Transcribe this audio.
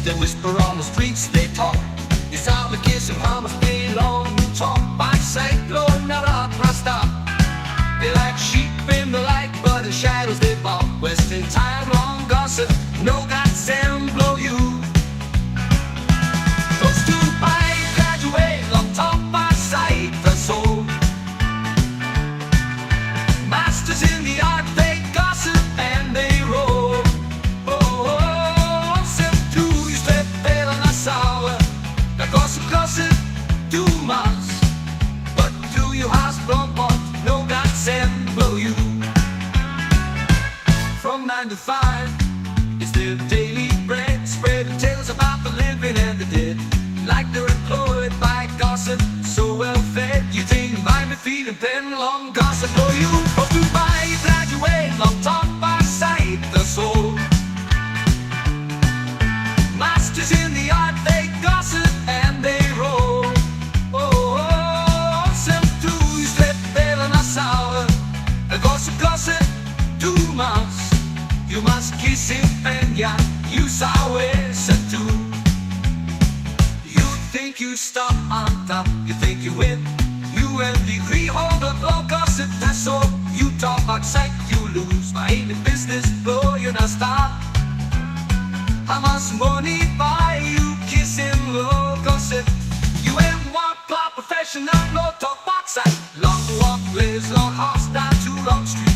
They whisper on the streets, they talk. It's how the kisim, hamas, belong. Tok Baksait, narapla, stap. They like sheep in the light, but in shadows they bark. Westim time long gossip, Nogat and blow you. Klostu by graduate on Tok Pisin, tasol. Masters in the art, they gossip and they roll. Olsem stret, pela, sawe. Gossip, tumas. But do you house blong, Nogat and blow you. From 9 to 5, it's their daily bread, spreading tales about the living and the dead. Like they're employed by gossip, so well fed. You think by me feelim, pen long gossip for you. Hope to buy you graduate, long talk by sight, the soul. Masters in the art, they gossip and they roll. Olsem stret, pela, sawe. Gossip, tumas. You must kisim and you sawe too. You think you stop on top, you think you win. You and degree holder, blong gossip, tasol. You talk Baksait, you lose. My ain't in business, blow you not stop. Hamas money buy you kisim, low gossip. You ain't one pop professional, no talk Baksait. Long walk, lives long house down to Long Street.